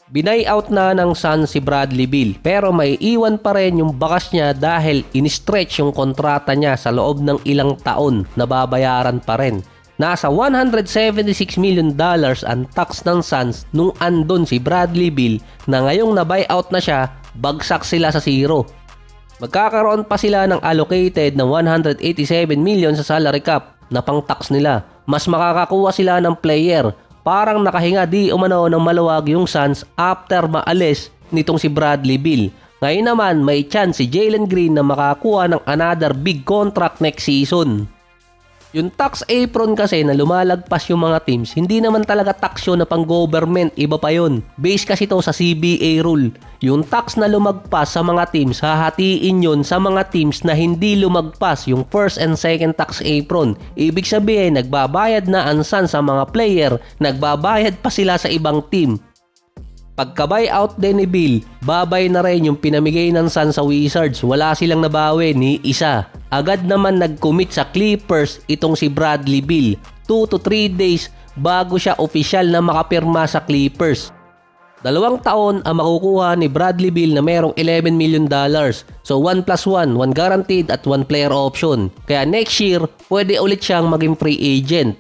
Binay-out na ng Suns si Bradley Beal pero may iwan pa rin yung bakas niya dahil in-stretch yung kontrata niya sa loob ng ilang taon na babayaran pa rin. Nasa $176 million ang tax ng Suns nung andun si Bradley Beal na ngayong na-buyout na siya, bagsak sila sa zero. Magkakaroon pa sila ng allocated na $187 million sa salary cap na pang-tax nila. Mas makakakuha sila ng player. Parang nakahinga di umano ng maluwag yung Suns after maalis nitong si Bradley Beal. Ngayon naman may chance si Jalen Green na makakuha ng another big contract next season. Yung tax apron kasi na lumalagpas yung mga teams, hindi naman talaga tax yun na pang government, iba pa yun. Base kasi to sa CBA rule. Yung tax na lumagpas sa mga teams, hahatiin yun sa mga teams na hindi lumagpas yung first and second tax apron. Ibig sabihin, nagbabayad na ang Suns sa mga player, nagbabayad pa sila sa ibang team. Pagka-buyout din ni Bill, babay na rin yung pinamigay ng Suns sa Wizards. Wala silang nabawi ni isa. Agad naman nag-commit sa Clippers itong si Bradley Beal. 2 to 3 days bago siya opisyal na makapirma sa Clippers. 2 taon ang makukuha ni Bradley Beal na merong $11 million. So 1+1, 1 guaranteed at 1 player option. Kaya next year, pwede ulit siyang maging free agent.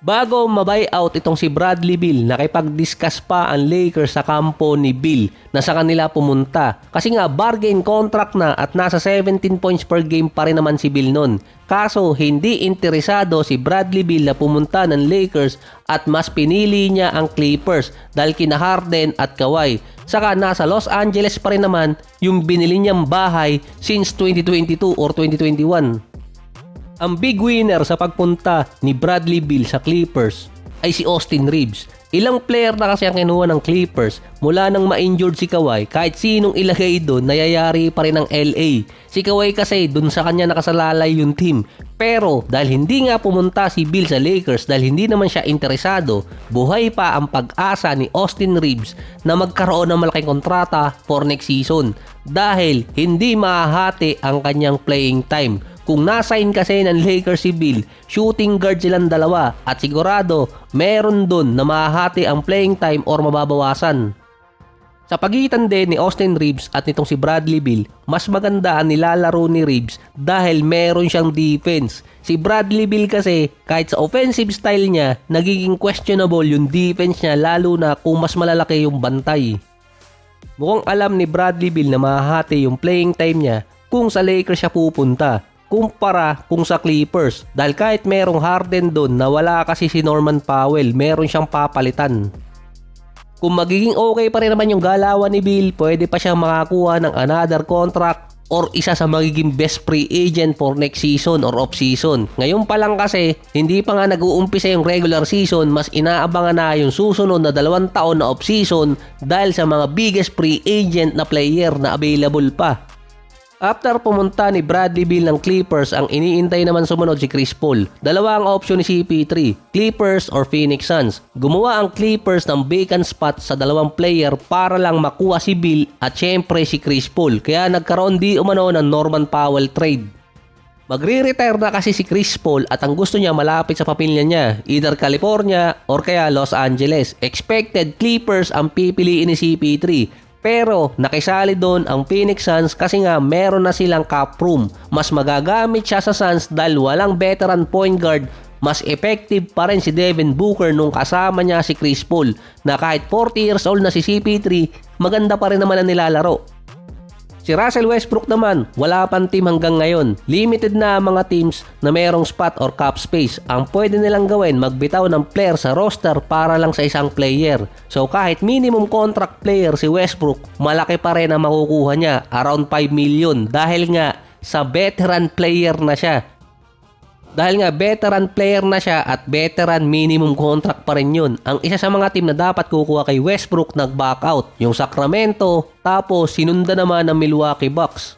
Bago ma-buyout itong si Bradley Beal, nakipag-discuss pa ang Lakers sa kampo ni Beal na sa kanila pumunta. Kasi nga bargain contract na at nasa 17 points per game pa rin naman si Beal nun. Kaso hindi interesado si Bradley Beal na pumunta ng Lakers at mas pinili niya ang Clippers dahil kina Harden at Kawhi. Saka nasa Los Angeles pa rin naman yung binili niyang bahay since 2022 or 2021. Ang big winner sa pagpunta ni Bradley Beal sa Clippers ay si Austin Reeves. Ilang player na kasi ang kinuha ng Clippers mula nang ma-injured si Kawhi, kahit sinong ilagay doon nayayari pa rin ng LA. Si Kawhi kasi doon sa kanya nakasalalay yung team. Pero dahil hindi nga pumunta si Beal sa Lakers dahil hindi naman siya interesado, buhay pa ang pag-asa ni Austin Reeves na magkaroon ng malaking kontrata for next season dahil hindi mahahati ang kanyang playing time. Kung nasign kasi ng Lakers si Beal, shooting guard silang dalawa at sigurado meron dun na mahahati ang playing time or mababawasan. Sa pagitan din ni Austin Reeves at nitong si Bradley Beal, mas maganda ang nilalaro ni Reeves dahil meron siyang defense. Si Bradley Beal kasi kahit sa offensive style niya, nagiging questionable yung defense niya lalo na kung mas malalaki yung bantay. Mukhang alam ni Bradley Beal na mahahati yung playing time niya kung sa Lakers siya pupunta. Kumpara kung sa Clippers dahil kahit merong Harden doon na wala kasi si Norman Powell, meron siyang papalitan. Kung magiging okay pa rin naman yung galawan ni Beal, pwede pa siyang makakuha ng another contract or isa sa magiging best free agent for next season or off season. Ngayon pa lang kasi, hindi pa nga nag-uumpisa yung regular season, mas inaabangan na yung susunod na 2 taon na off season dahil sa mga biggest free agent na player na available pa. After pumunta ni Bradley Beal ng Clippers, ang iniintay naman sumunod si Chris Paul. Dalawa ang option ni CP3, Clippers or Phoenix Suns. Gumawa ang Clippers ng vacant spot sa 2 player para lang makuha si Beal at syempre si Chris Paul. Kaya nagkaroon di umano ng Norman Powell trade. Magre-retire na kasi si Chris Paul at ang gusto niya malapit sa pamilya niya, either California or kaya Los Angeles. Expected Clippers ang pipiliin ni CP3. Pero nakisali doon ang Phoenix Suns kasi nga meron na silang cap room. Mas magagamit siya sa Suns dahil walang veteran point guard. Mas effective pa rin si Devin Booker nung kasama niya si Chris Paul na kahit 40 years old na si CP3, maganda pa rin naman ang nilalaro. Si Russell Westbrook naman, wala pang team hanggang ngayon. Limited na ang mga teams na mayroong spot or cap space. Ang pwede nilang gawin, magbitaw ng player sa roster para lang sa isang player. So kahit minimum contract player si Westbrook, malaki pa rin ang makukuha niya, around 5 million dahil nga sa veteran player na siya. Dahil nga veteran player na siya at veteran minimum contract pa rin yun. Ang isa sa mga team na dapat kukuha kay Westbrook nag-back out, yung Sacramento, tapos sinunda naman ng Milwaukee Bucks.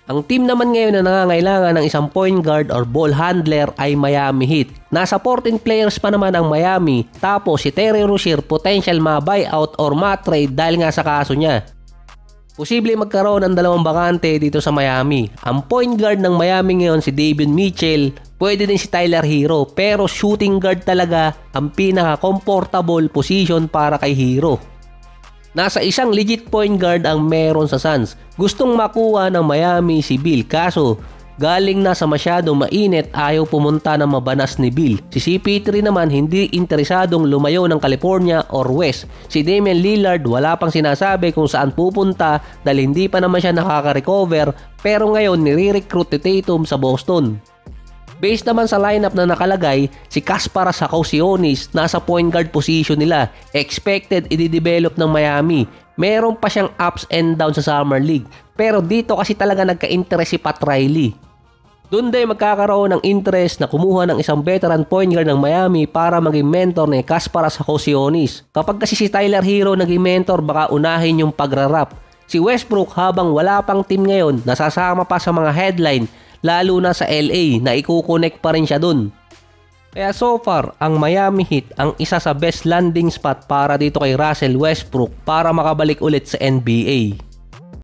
Ang team naman ngayon na nangangailangan ng isang point guard or ball handler ay Miami Heat. Nasa 14 players pa naman ang Miami, tapos si Terry Rozier potential ma-buyout or ma-trade dahil nga sa kaso niya. Posible magkaroon ng 2 bakante dito sa Miami. Ang point guard ng Miami ngayon si Davion Mitchell, pwede din si Tyler Hero, pero shooting guard talaga ang pinaka-comfortable position para kay Hero. Nasa isang legit point guard ang meron sa Suns. Gustong makuha ng Miami si Bill kaso galing na sa masyadong mainit, ayaw pumunta ng mabanas ni Bill. Si CP3 naman hindi interesadong lumayo ng California or West. Si Damian Lillard wala pang sinasabi kung saan pupunta dahil hindi pa naman siya nakaka-recover, pero ngayon nire-recruit ni Tatum sa Boston. Based naman sa lineup na nakalagay, si Kasparas Sakausionis nasa point guard position nila. Expected i-develop ng Miami. Meron pa siyang ups and downs sa Summer League. Pero dito kasi talaga nagka-interest si Pat Riley. Doon din magkakaroon ng interest na kumuha ng isang veteran point guard ng Miami para maging mentor ni Kasparas Sakausionis. Kapag kasi si Tyler Hero naging mentor, baka unahin yung pagrarap. Si Westbrook habang wala pang team ngayon, nasasama pa sa mga headline, lalo na sa LA na ikukonek pa rin siya dun. Kaya so far, ang Miami Heat ang isa sa best landing spot para dito kay Russell Westbrook para makabalik ulit sa NBA.